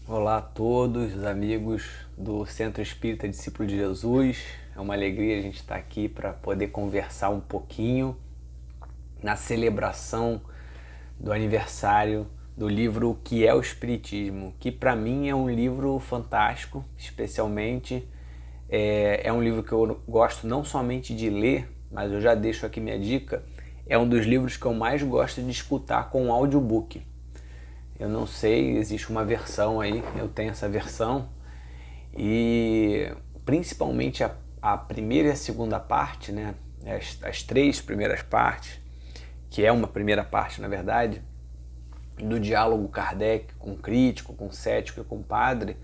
Olá a todos, os amigos do Centro Espírita Discípulo de Jesus. É uma alegria a gente estar aqui para poder conversar um pouquinho na celebração do aniversário do livro O que é o Espiritismo, que para mim é um livro fantástico, especialmente é um livro que eu gosto não somente de ler, mas eu já deixo aqui minha dica, é um dos livros que eu mais gosto de escutar com audiobook. Eu não sei, existe uma versão aí, eu tenho essa versão, e principalmente a primeira e a segunda parte, né? As três primeiras partes, que é uma primeira parte na verdade, do diálogo Kardec com o crítico, com o cético e com o padre,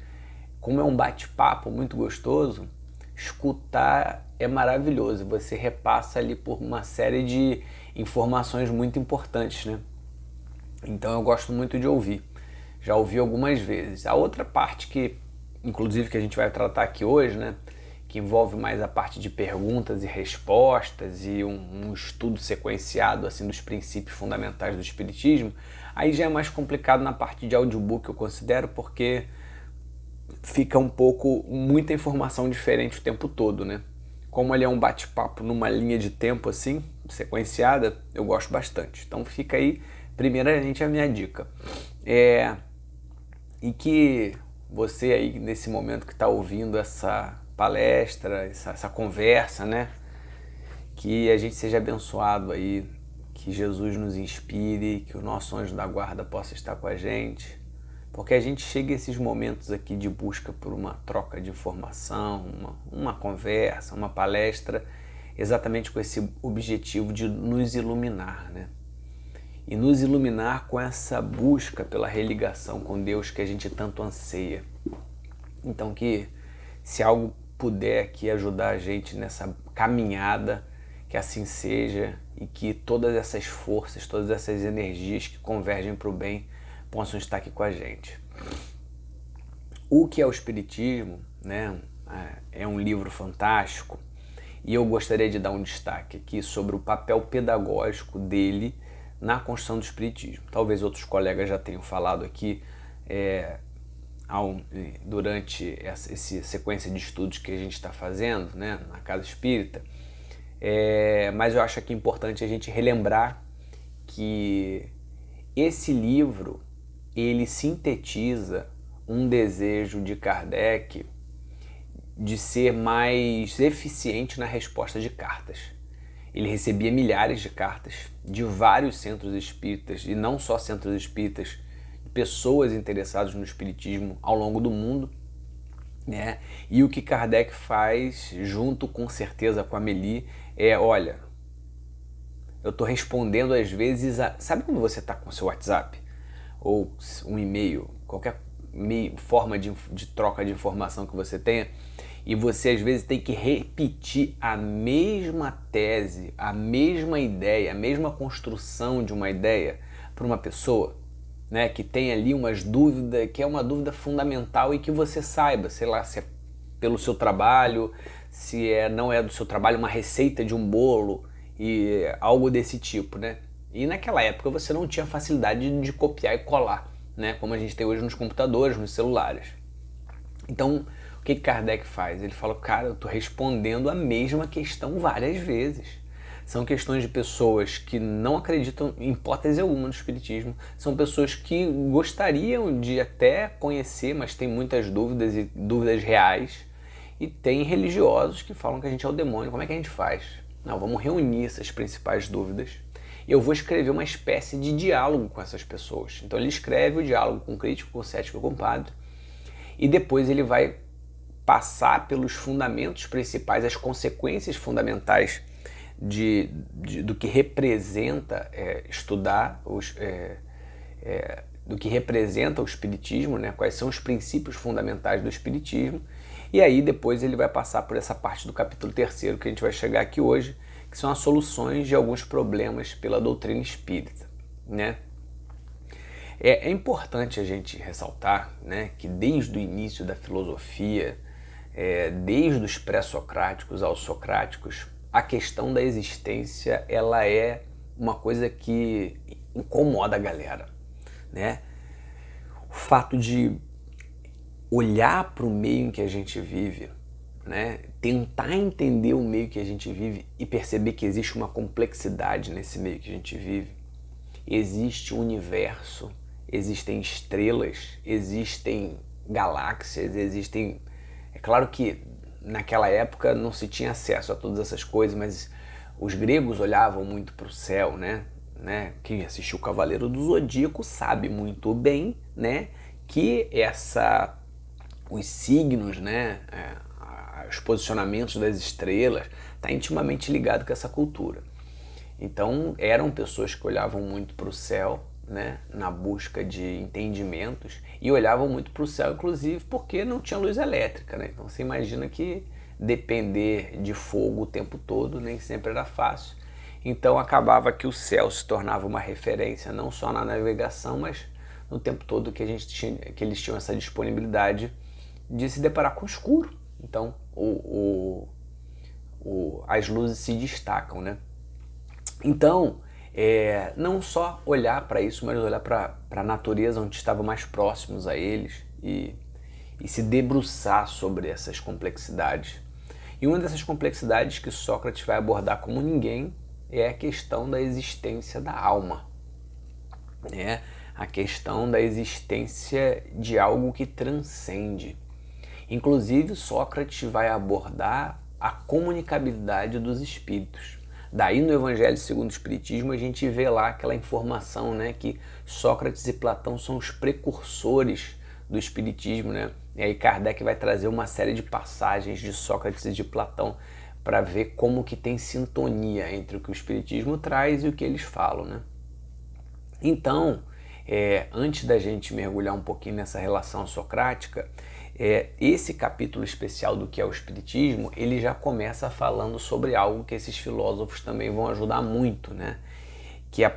como é um bate-papo muito gostoso, escutar é maravilhoso. Você repassa ali por uma série de informações muito importantes, né? Então eu gosto muito de ouvir. Já ouvi algumas vezes. A outra parte que, inclusive, que a gente vai tratar aqui hoje, né? Que envolve mais a parte de perguntas e respostas e um estudo sequenciado assim dos princípios fundamentais do Espiritismo, aí já é mais complicado na parte de audiobook, eu considero, porque fica muita informação diferente o tempo todo, né? Como ele é um bate-papo numa linha de tempo assim, sequenciada, eu gosto bastante. Então fica aí, primeiramente, a minha dica. E que você aí, nesse momento que está ouvindo essa palestra, essa conversa, né? Que a gente seja abençoado aí, que Jesus nos inspire, que o nosso anjo da guarda possa estar com a gente, porque a gente chega a esses momentos aqui de busca por uma troca de informação, uma conversa, uma palestra, exatamente com esse objetivo de nos iluminar, né? E nos iluminar com essa busca pela religação com Deus que a gente tanto anseia. Então que, se algo puder aqui ajudar a gente nessa caminhada, que assim seja, e que todas essas forças, todas essas energias que convergem para o bem possam estar aqui com a gente. O que é o Espiritismo, né? É um livro fantástico, e eu gostaria de dar um destaque aqui sobre o papel pedagógico dele na construção do Espiritismo. Talvez outros colegas já tenham falado aqui durante essa sequência de estudos que a gente está fazendo, né, na Casa Espírita, mas eu acho aqui importante a gente relembrar que esse livro ele sintetiza um desejo de Kardec de ser mais eficiente na resposta de cartas. Ele recebia milhares de cartas de vários centros espíritas, e não só centros espíritas, pessoas interessadas no espiritismo ao longo do mundo, né? E o que Kardec faz, junto com certeza com a Amélie, olha, eu estou respondendo às vezes sabe quando você está com o seu WhatsApp ou um e-mail, qualquer forma de troca de informação que você tenha, e você às vezes tem que repetir a mesma tese, a mesma ideia, a mesma construção de uma ideia para uma pessoa, né, que tem ali umas dúvidas, que é uma dúvida fundamental, e que você saiba, sei lá, se é pelo seu trabalho, se não é do seu trabalho, uma receita de um bolo e algo desse tipo, né? E naquela época você não tinha facilidade de copiar e colar, né, como a gente tem hoje nos computadores, nos celulares. Então, o que Kardec faz? Ele fala, cara, eu estou respondendo a mesma questão várias vezes. São questões de pessoas que não acreditam em hipótese alguma no Espiritismo. São pessoas que gostariam de até conhecer, mas têm muitas dúvidas, e dúvidas reais. E tem religiosos que falam que a gente é o demônio. Como é que a gente faz? Não, vamos reunir essas principais dúvidas. E eu vou escrever uma espécie de diálogo com essas pessoas. Então ele escreve o diálogo com o crítico, com o cético e com o padre. E depois ele vai passar pelos fundamentos principais, as consequências fundamentais do que representa estudar do que representa o Espiritismo, né? Quais são os princípios fundamentais do Espiritismo. E aí depois ele vai passar por essa parte do capítulo 3º que a gente vai chegar aqui hoje, que são as soluções de alguns problemas pela doutrina espírita, né? É importante a gente ressaltar, né, que desde o início da filosofia, desde os pré-socráticos aos socráticos, a questão da existência ela é uma coisa que incomoda a galera, né? O fato de olhar para o meio em que a gente vive, né? Tentar entender o meio que a gente vive e perceber que existe uma complexidade nesse meio que a gente vive. Existe um universo, existem estrelas, existem galáxias, existem... É claro que naquela época não se tinha acesso a todas essas coisas, mas os gregos olhavam muito para o céu, né? Quem assistiu o Cavaleiro do Zodíaco sabe muito bem, né, que os signos, né, os posicionamentos das estrelas, está intimamente ligado com essa cultura. Então eram pessoas que olhavam muito para o céu, né, na busca de entendimentos, e olhavam muito para o céu, inclusive, porque não tinha luz elétrica, né? Então você imagina que depender de fogo o tempo todo nem sempre era fácil. Então acabava que o céu se tornava uma referência não só na navegação, mas no tempo todo que eles tinham essa disponibilidade de se deparar com o escuro. Então as luzes se destacam, né? Então, não só olhar para isso, mas olhar para a natureza onde estavam mais próximos a eles e se debruçar sobre essas complexidades. E uma dessas complexidades que Sócrates vai abordar como ninguém é a questão da existência da alma, né? A questão da existência de algo que transcende. Inclusive, Sócrates vai abordar a comunicabilidade dos espíritos. Daí no Evangelho segundo o Espiritismo a gente vê lá aquela informação, né, que Sócrates e Platão são os precursores do Espiritismo, né? E aí Kardec vai trazer uma série de passagens de Sócrates e de Platão para ver como que tem sintonia entre o que o Espiritismo traz e o que eles falam, né? Então, antes da gente mergulhar um pouquinho nessa relação socrática, esse capítulo especial do que é o Espiritismo, ele já começa falando sobre algo que esses filósofos também vão ajudar muito, né? Que é a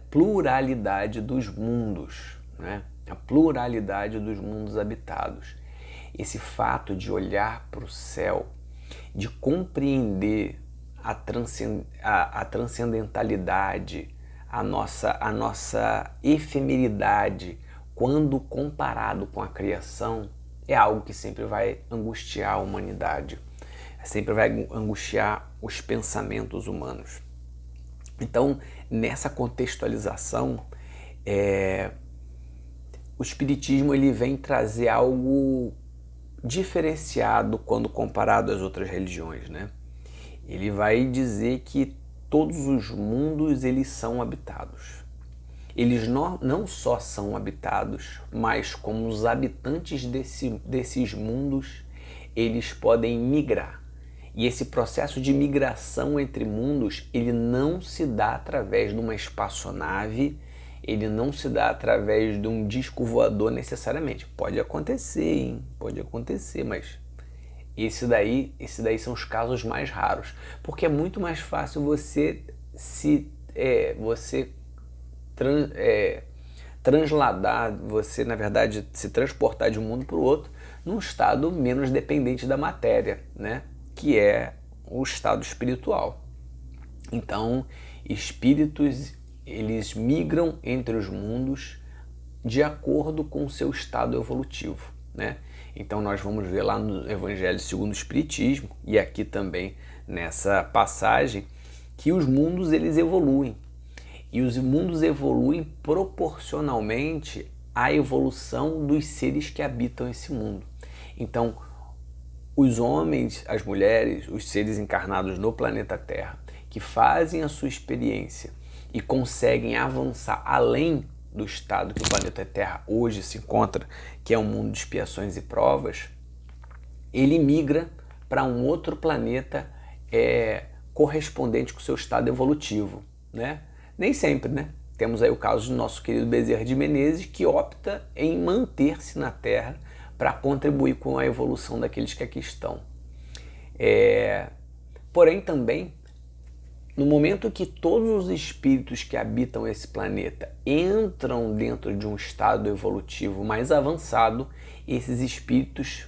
pluralidade dos mundos, né? A pluralidade dos mundos habitados. Esse fato de olhar para o céu, de compreender a transcendentalidade, a nossa efemeridade quando comparado com a criação, é algo que sempre vai angustiar a humanidade, sempre vai angustiar os pensamentos humanos. Então, nessa contextualização, o Espiritismo ele vem trazer algo diferenciado quando comparado às outras religiões, né? Ele vai dizer que todos os mundos eles são habitados. Eles não só são habitados, mas como os habitantes desses mundos, eles podem migrar. E esse processo de migração entre mundos, ele não se dá através de uma espaçonave, ele não se dá através de um disco voador necessariamente. Pode acontecer, hein? Pode acontecer, mas esse daí são os casos mais raros, porque é muito mais fácil você transladar, você na verdade se transportar de um mundo para o outro num estado menos dependente da matéria, né? Que é o estado espiritual. Então, espíritos eles migram entre os mundos de acordo com o seu estado evolutivo, né? Então nós vamos ver lá no Evangelho segundo o Espiritismo e aqui também nessa passagem que os mundos eles evoluem. E os mundos evoluem proporcionalmente à evolução dos seres que habitam esse mundo. Então, os homens, as mulheres, os seres encarnados no planeta Terra, que fazem a sua experiência e conseguem avançar além do estado que o planeta Terra hoje se encontra, que é um mundo de expiações e provas, ele migra para um outro planeta correspondente com o seu estado evolutivo, né? Nem sempre, né? Temos aí o caso do nosso querido Bezerra de Menezes, que opta em manter-se na Terra para contribuir com a evolução daqueles que aqui estão. Porém, também, no momento que todos os espíritos que habitam esse planeta entram dentro de um estado evolutivo mais avançado, esses espíritos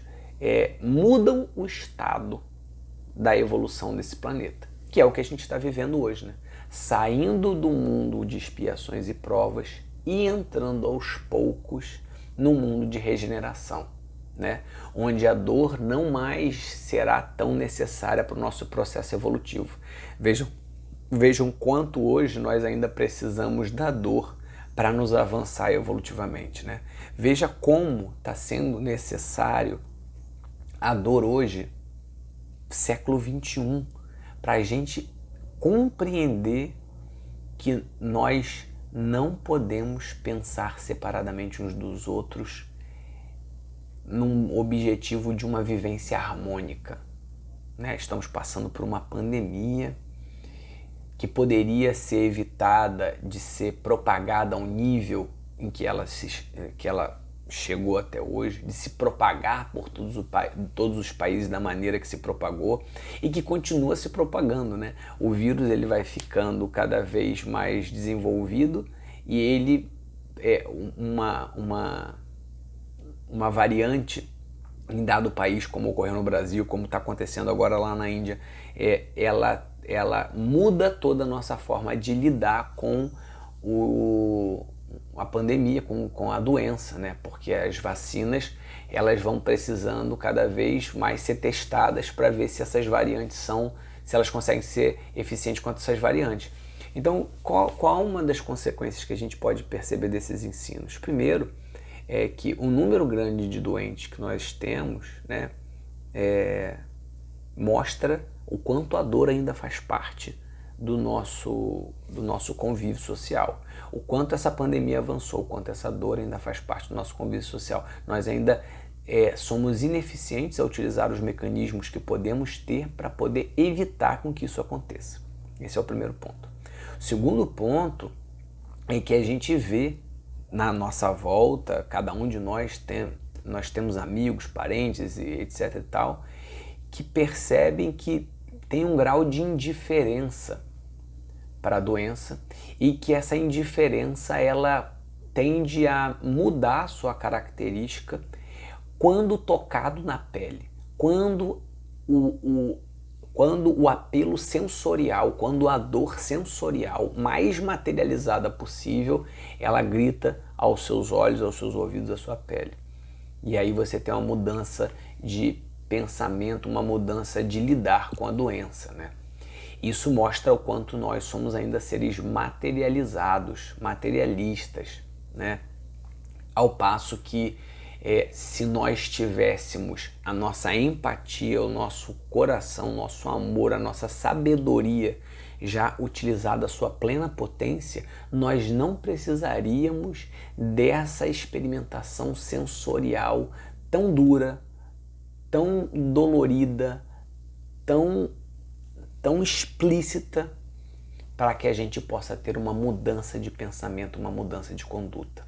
mudam o estado da evolução desse planeta, que é o que a gente está vivendo hoje, né? Saindo do mundo de expiações e provas e entrando aos poucos no mundo de regeneração. né? Onde a dor não mais será tão necessária para o nosso processo evolutivo. Vejam quanto hoje nós ainda precisamos da dor para nos avançar evolutivamente, né? Veja como está sendo necessário a dor hoje, século XXI, para a gente compreender que nós não podemos pensar separadamente uns dos outros num objetivo de uma vivência harmônica, né? Estamos passando por uma pandemia que poderia ser evitada de ser propagada ao nível em que ela chegou até hoje, de se propagar por todos os países da maneira que se propagou e que continua se propagando, né? O vírus ele vai ficando cada vez mais desenvolvido e ele é uma variante em dado país, como ocorreu no Brasil, como está acontecendo agora lá na Índia, ela muda toda a nossa forma de lidar com a pandemia, com a doença, né? Porque as vacinas elas vão precisando cada vez mais ser testadas para ver se essas variantes se elas conseguem ser eficientes contra essas variantes. Então, qual uma das consequências que a gente pode perceber desses ensinos? Primeiro, é que o número grande de doentes que nós temos, né, mostra o quanto a dor ainda faz parte do nosso convívio social. O quanto essa pandemia avançou, o quanto essa dor ainda faz parte do nosso convívio social. Nós ainda somos ineficientes a utilizar os mecanismos que podemos ter para poder evitar com que isso aconteça. Esse é o primeiro ponto. O segundo ponto é que a gente vê na nossa volta, cada um de nós temos amigos, parentes e etc e tal, que percebem que tem um grau de indiferença para a doença e que essa indiferença ela tende a mudar a sua característica quando tocado na pele, quando o apelo sensorial, quando a dor sensorial mais materializada possível, ela grita aos seus olhos, aos seus ouvidos, à sua pele. E aí você tem uma mudança de pensamento, uma mudança de lidar com a doença, né? Isso mostra o quanto nós somos ainda seres materializados, materialistas, né? Ao passo que se nós tivéssemos a nossa empatia, o nosso coração, o nosso amor, a nossa sabedoria já utilizada a sua plena potência, nós não precisaríamos dessa experimentação sensorial tão dura, tão dolorida, tão explícita, para que a gente possa ter uma mudança de pensamento, uma mudança de conduta.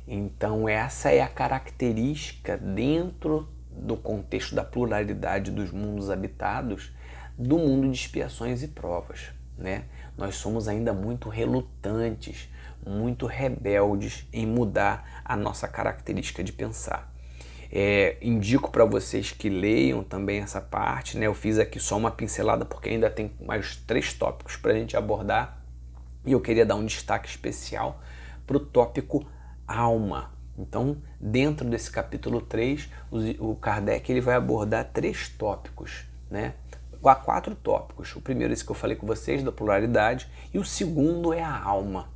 Então essa é a característica dentro do contexto da pluralidade dos mundos habitados, do mundo de expiações e provas, né? Nós somos ainda muito relutantes, muito rebeldes em mudar a nossa característica de pensar. Indico para vocês que leiam também essa parte, né? Eu fiz aqui só uma pincelada porque ainda tem mais 3 tópicos para a gente abordar e eu queria dar um destaque especial para o tópico alma. Então, dentro desse capítulo 3, o Kardec ele vai abordar 3 tópicos, né? 4 tópicos. O primeiro, esse que eu falei com vocês, da pluralidade, e o segundo é a alma,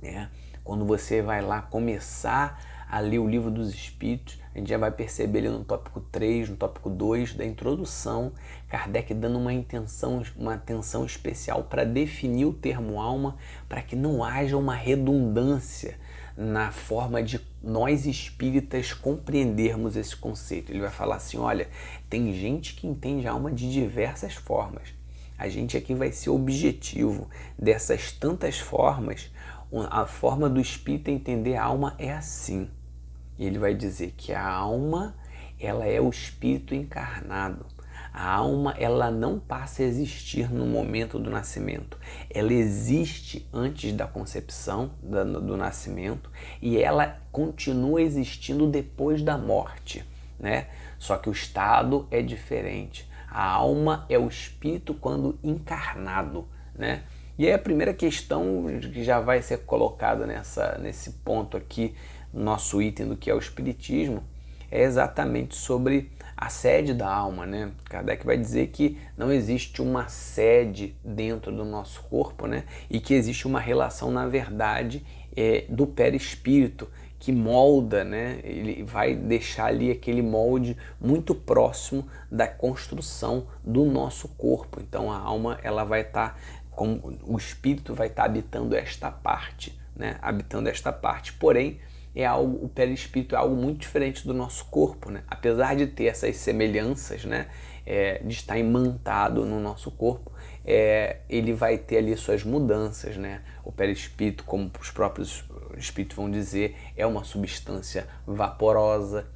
né? Quando você vai lá começar a ler o Livro dos Espíritos, a gente já vai perceber ali no tópico 3, no tópico 2 da introdução, Kardec dando uma atenção especial para definir o termo alma, para que não haja uma redundância na forma de nós espíritas compreendermos esse conceito. Ele vai falar assim, olha, tem gente que entende a alma de diversas formas. A gente aqui vai ser objetivo dessas tantas formas. A forma do espírito entender a alma é assim. E ele vai dizer que a alma, ela é o espírito encarnado. A alma, ela não passa a existir no momento do nascimento. Ela existe antes da concepção, do nascimento, e ela continua existindo depois da morte, né? Só que o estado é diferente. A alma é o espírito quando encarnado, né? E aí a primeira questão que já vai ser colocada nesse ponto aqui, no nosso item do que é o espiritismo, é exatamente sobre a sede da alma, né? Kardec vai dizer que não existe uma sede dentro do nosso corpo, né? E que existe uma relação, na verdade, do perispírito, que molda, né? Ele vai deixar ali aquele molde muito próximo da construção do nosso corpo. Então a alma, ela vai estar, como o espírito vai estar habitando esta parte, né? Habitando esta parte. Porém, o perispírito é algo muito diferente do nosso corpo, né? Apesar de ter essas semelhanças, né? De estar imantado no nosso corpo, ele vai ter ali suas mudanças, né? O perispírito, como os próprios espíritos vão dizer, é uma substância vaporosa,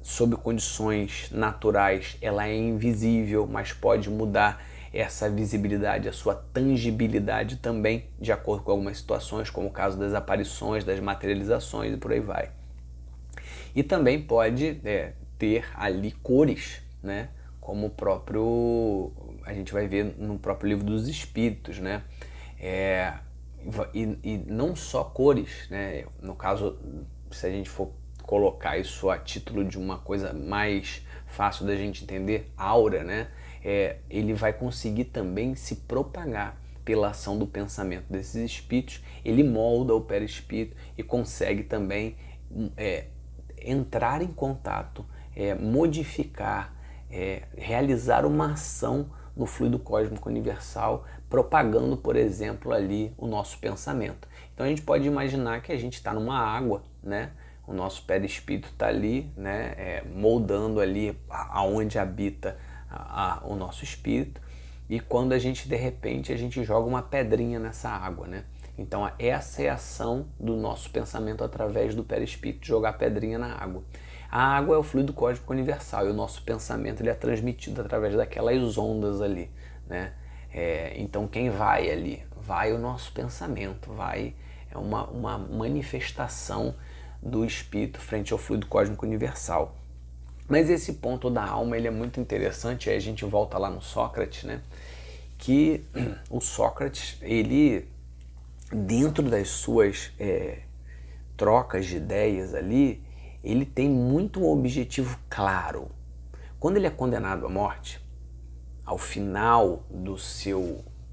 sob condições naturais ela é invisível, mas pode mudar essa visibilidade, a sua tangibilidade também, de acordo com algumas situações, como o caso das aparições, das materializações e por aí vai. E também pode ter ali cores, né? Como o próprio, a gente vai ver no próprio Livro dos Espíritos, né? E não só cores, né? No caso, se a gente for colocar isso a título de uma coisa mais fácil da gente entender, aura, né? Ele vai conseguir também se propagar pela ação do pensamento desses espíritos. Ele molda o perispírito e consegue também entrar em contato, modificar, realizar uma ação no fluido cósmico universal, propagando, por exemplo, ali o nosso pensamento. Então a gente pode imaginar que a gente está numa água, né? O nosso perispírito está ali, né? Moldando ali aonde habita o nosso espírito, e quando a gente, de repente, a gente joga uma pedrinha nessa água, né? Então essa é a ação do nosso pensamento através do perispírito, jogar pedrinha na água. A água é o fluido cósmico universal e o nosso pensamento ele é transmitido através daquelas ondas ali, né? Então quem vai ali? Vai o nosso pensamento, é uma manifestação do espírito frente ao fluido cósmico universal. Mas esse ponto da alma ele é muito interessante, aí a gente volta lá no Sócrates, né? Que o Sócrates, ele, dentro das suas trocas de ideias ali, ele tem muito um objetivo claro. Quando ele é condenado à morte, ao final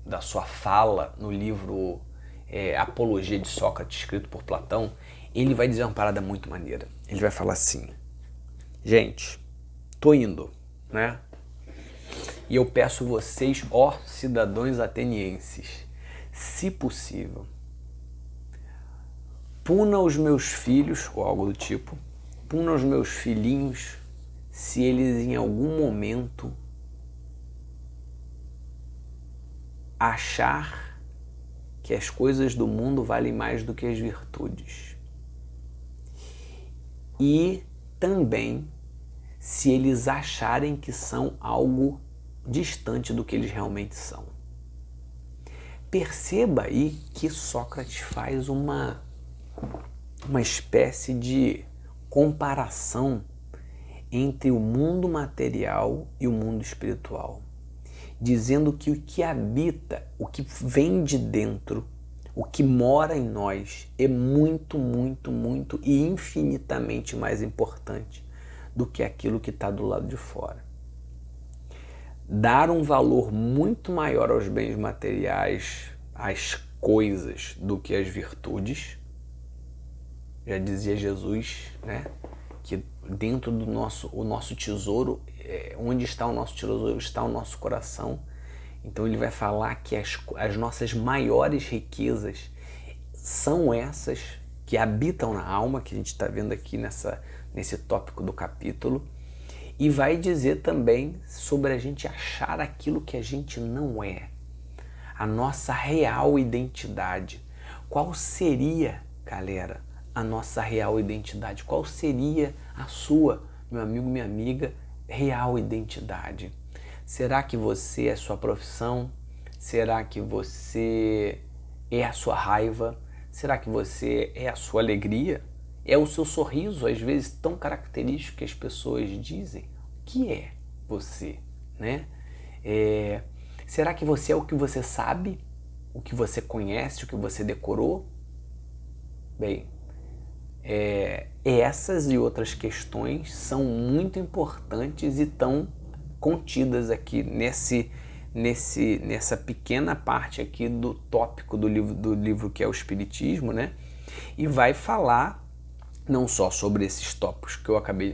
da sua fala no livro Apologia de Sócrates, escrito por Platão, ele vai dizer uma parada muito maneira. Ele vai falar assim: gente, tô indo, né? E eu peço vocês, ó cidadãos atenienses, se possível, puna os meus filhos, ou algo do tipo, puna os meus filhinhos se eles em algum momento achar que as coisas do mundo valem mais do que as virtudes. E também se eles acharem que são algo distante do que eles realmente são. Perceba aí que Sócrates faz uma espécie de comparação entre o mundo material e o mundo espiritual, dizendo que o que habita, o que vem de dentro, o que mora em nós é muito, muito, muito e infinitamente mais importante do que aquilo que está do lado de fora. Dar um valor muito maior aos bens materiais, às coisas, do que às virtudes. Já dizia Jesus, né, que dentro do o nosso tesouro, onde está o nosso tesouro, está o nosso coração. Então ele vai falar que as nossas maiores riquezas são essas que habitam na alma, que a gente está vendo aqui nesse tópico do capítulo, e vai dizer também sobre a gente achar aquilo que a gente não é, a nossa real identidade. Qual seria, galera, a nossa real identidade? Qual seria a sua, meu amigo, minha amiga, real identidade? Será que você é a sua profissão? Será que você é a sua raiva? Será que você é a sua alegria? É o seu sorriso, às vezes tão característico que as pessoas dizem? O que é você, né? Será que você é o que você sabe? O que você conhece? O que você decorou? Bem, Essas e outras questões são muito importantes e estão contidas aqui nessa pequena parte aqui do tópico do livro que é o Espiritismo, né? E vai falar não só sobre esses tópicos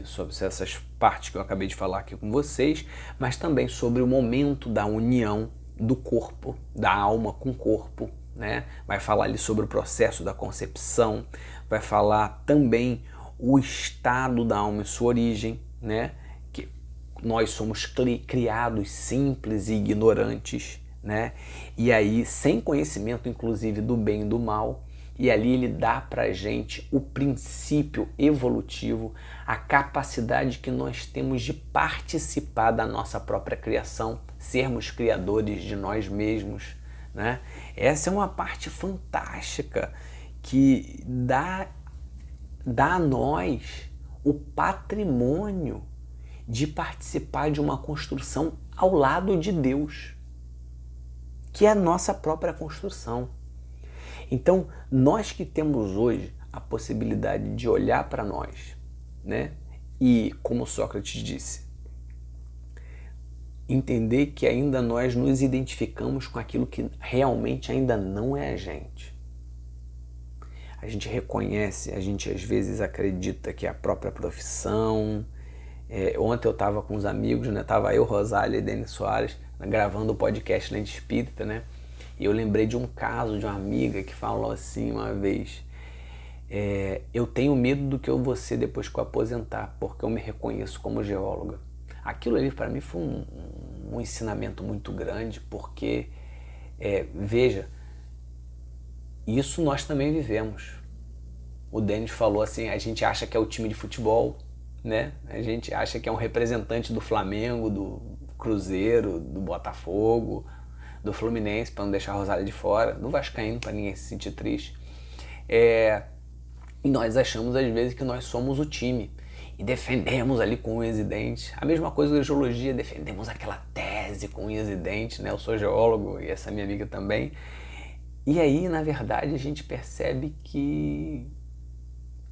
sobre essas partes que eu acabei de falar aqui com vocês, mas também sobre o momento da união do corpo, da alma com o corpo, né? Vai falar ali sobre o processo da concepção, vai falar também o estado da alma e sua origem, né? Que nós somos criados simples e ignorantes, né? E aí sem conhecimento inclusive do bem e do mal. E ali ele dá pra gente o princípio evolutivo, a capacidade que nós temos de participar da nossa própria criação, sermos criadores de nós mesmos, né? Essa é uma parte fantástica que dá a nós o patrimônio de participar de uma construção ao lado de Deus, que é a nossa própria construção. Então, nós que temos hoje a possibilidade de olhar para nós, né? E, como Sócrates disse, entender que ainda nós nos identificamos com aquilo que realmente ainda não é a gente. A gente reconhece, a gente às vezes acredita que é a própria profissão. Ontem eu estava com uns amigos, né? Tava eu, Rosália e Denis Soares, gravando o podcast Lente Espírita, né? E eu lembrei de um caso de uma amiga que falou assim uma vez: eu tenho medo do que eu vou ser depois que eu aposentar, porque eu me reconheço como geóloga. Aquilo ali para mim foi um ensinamento muito grande, porque, veja, isso nós também vivemos. O Denis falou assim, a gente acha que é o time de futebol, né? A gente acha que é um representante do Flamengo, do Cruzeiro, do Botafogo, do Fluminense, para não deixar a Rosália de fora, do Vascaíno, para ninguém se sentir triste. E nós achamos às vezes que nós somos o time e defendemos ali com unhas e dentes. A mesma coisa da geologia, defendemos aquela tese com unhas e dentes, né? Eu sou geólogo e essa minha amiga também. E aí, na verdade, a gente percebe que...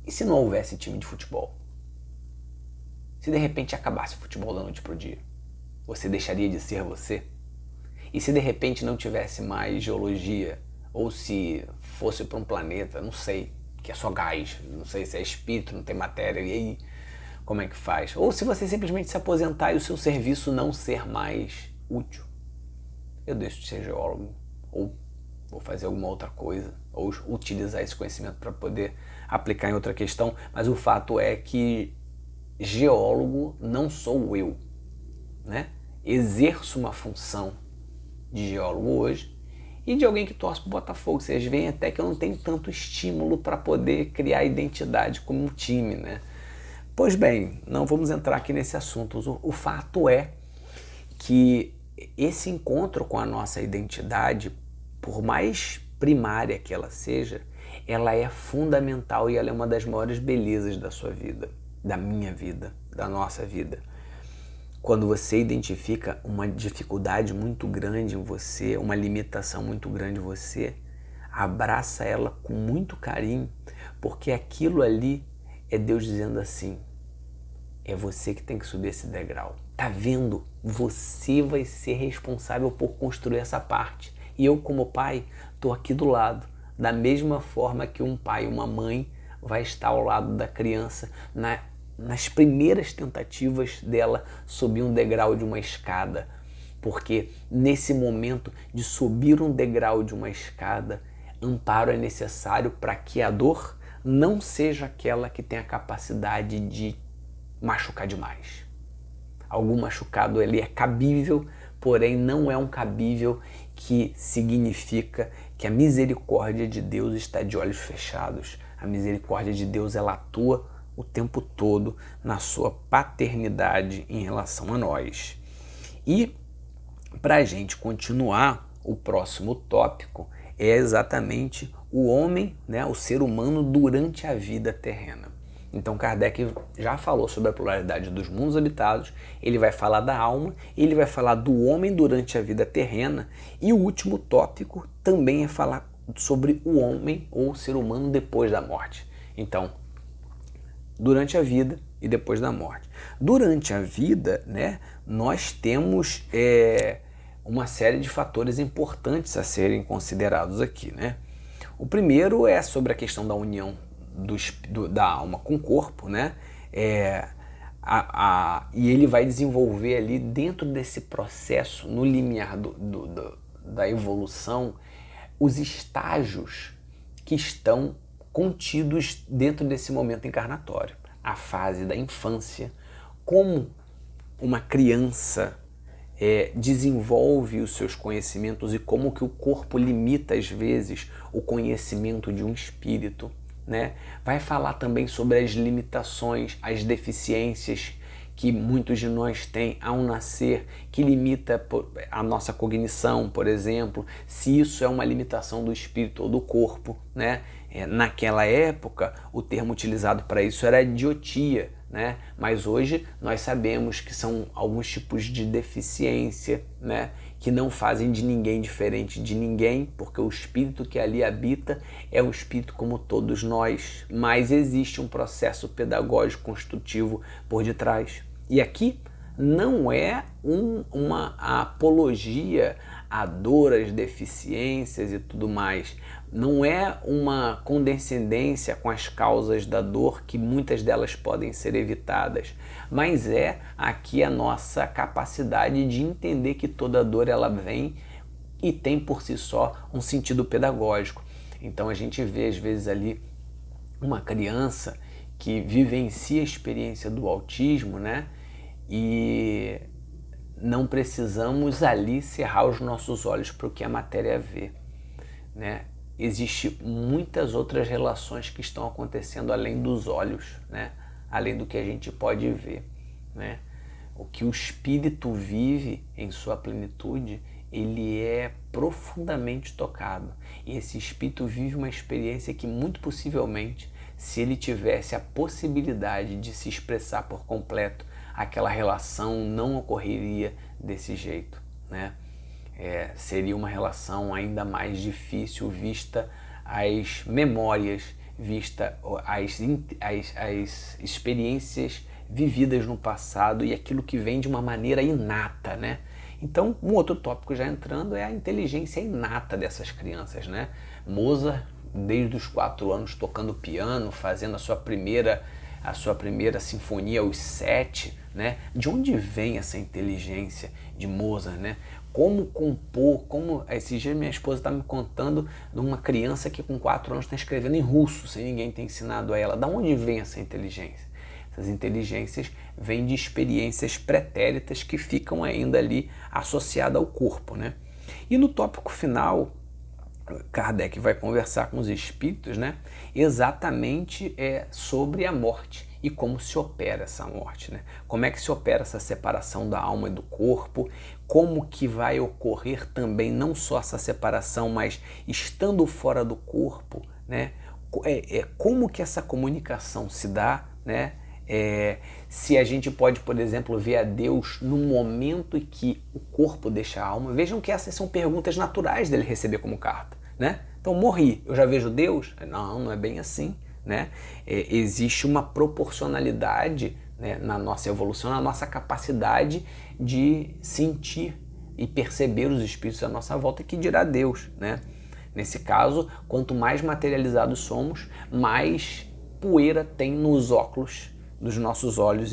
E se não houvesse time de futebol? Se de repente acabasse o futebol da noite pro dia? Você deixaria de ser você? E se de repente não tivesse mais geologia, ou se fosse para um planeta, não sei, que é só gás, não sei se é espírito, não tem matéria, e aí como é que faz? Ou se você simplesmente se aposentar e o seu serviço não ser mais útil, eu deixo de ser geólogo, ou vou fazer alguma outra coisa, ou utilizar esse conhecimento para poder aplicar em outra questão, mas o fato é que geólogo não sou eu, né? Exerço uma função de geólogo hoje e de alguém que torce pro Botafogo. Vocês veem até que eu não tenho tanto estímulo para poder criar identidade como um time, né? Pois bem, não vamos entrar aqui nesse assunto. O fato é que esse encontro com a nossa identidade, por mais primária que ela seja, ela é fundamental e ela é uma das maiores belezas da sua vida, da minha vida, da nossa vida. Quando você identifica uma dificuldade muito grande em você, uma limitação muito grande em você, abraça ela com muito carinho, porque aquilo ali é Deus dizendo assim, é você que tem que subir esse degrau. Tá vendo? Você vai ser responsável por construir essa parte. E eu, como pai, tô aqui do lado, da mesma forma que um pai e uma mãe vai estar ao lado da criança nas primeiras tentativas dela subir um degrau de uma escada, porque nesse momento de subir um degrau de uma escada, amparo é necessário para que a dor não seja aquela que tem a capacidade de machucar demais. Algum machucado ali é cabível, porém não é um cabível que significa que a misericórdia de Deus está de olhos fechados. A misericórdia de Deus, ela atua o tempo todo na sua paternidade em relação a nós. E para a gente continuar, o próximo tópico é exatamente o homem, né, o ser humano durante a vida terrena. Então Kardec já falou sobre a pluralidade dos mundos habitados, ele vai falar da alma, ele vai falar do homem durante a vida terrena, e o último tópico também é falar sobre o homem ou o ser humano depois da morte. Então, durante a vida e depois da morte. Durante a vida, né, nós temos uma série de fatores importantes a serem considerados aqui, né? O primeiro é sobre a questão da união da alma com o corpo, né? E ele vai desenvolver ali dentro desse processo, no limiar da evolução, os estágios que estão contidos dentro desse momento encarnatório. A fase da infância, como uma criança desenvolve os seus conhecimentos e como que o corpo limita às vezes o conhecimento de um espírito, né? Vai falar também sobre as limitações, as deficiências que muitos de nós têm ao nascer, que limita a nossa cognição, por exemplo, se isso é uma limitação do espírito ou do corpo, né? Naquela época, o termo utilizado para isso era idiotia, né? Mas hoje nós sabemos que são alguns tipos de deficiência, né? Que não fazem de ninguém diferente de ninguém, porque o espírito que ali habita é um espírito como todos nós, mas existe um processo pedagógico construtivo por detrás. E aqui não é uma apologia à dor, às deficiências e tudo mais. Não é uma condescendência com as causas da dor, que muitas delas podem ser evitadas, mas é aqui a nossa capacidade de entender que toda dor ela vem e tem por si só um sentido pedagógico. Então a gente vê às vezes ali uma criança que vivencia a experiência do autismo, né? E não precisamos ali cerrar os nossos olhos para o que a matéria vê, né? Existem muitas outras relações que estão acontecendo além dos olhos, né? Além do que a gente pode ver, né? O que o espírito vive em sua plenitude, ele é profundamente tocado. E esse espírito vive uma experiência que muito possivelmente, se ele tivesse a possibilidade de se expressar por completo, aquela relação não ocorreria desse jeito, né? Seria uma relação ainda mais difícil, vista as memórias, vista as experiências vividas no passado e aquilo que vem de uma maneira inata, né? Então, um outro tópico já entrando é a inteligência inata dessas crianças, né? Mozart, desde os 4 anos, tocando piano, fazendo a sua primeira sinfonia aos 7, né? De onde vem essa inteligência de Mozart, né? Como compor, esses dias minha esposa está me contando de uma criança que com 4 anos está escrevendo em russo, sem ninguém ter ensinado a ela. Da onde vem essa inteligência? Essas inteligências vêm de experiências pretéritas que ficam ainda ali associadas ao corpo, né? E no tópico final, Kardec vai conversar com os espíritos, né? Exatamente sobre a morte e como se opera essa morte, né? Como é que se opera essa separação da alma e do corpo, como que vai ocorrer também não só essa separação, mas estando fora do corpo, né? Como que essa comunicação se dá, né? Se a gente pode, por exemplo, ver a Deus no momento em que o corpo deixa a alma. Vejam que essas são perguntas naturais dele receber como carta, né? Então, morri, eu já vejo Deus? Não, não é bem assim, né? Existe uma proporcionalidade, né, na nossa evolução, na nossa capacidade de sentir e perceber os espíritos à nossa volta, que dirá Deus, né? Nesse caso, quanto mais materializados somos, mais poeira tem nos óculos dos nossos olhos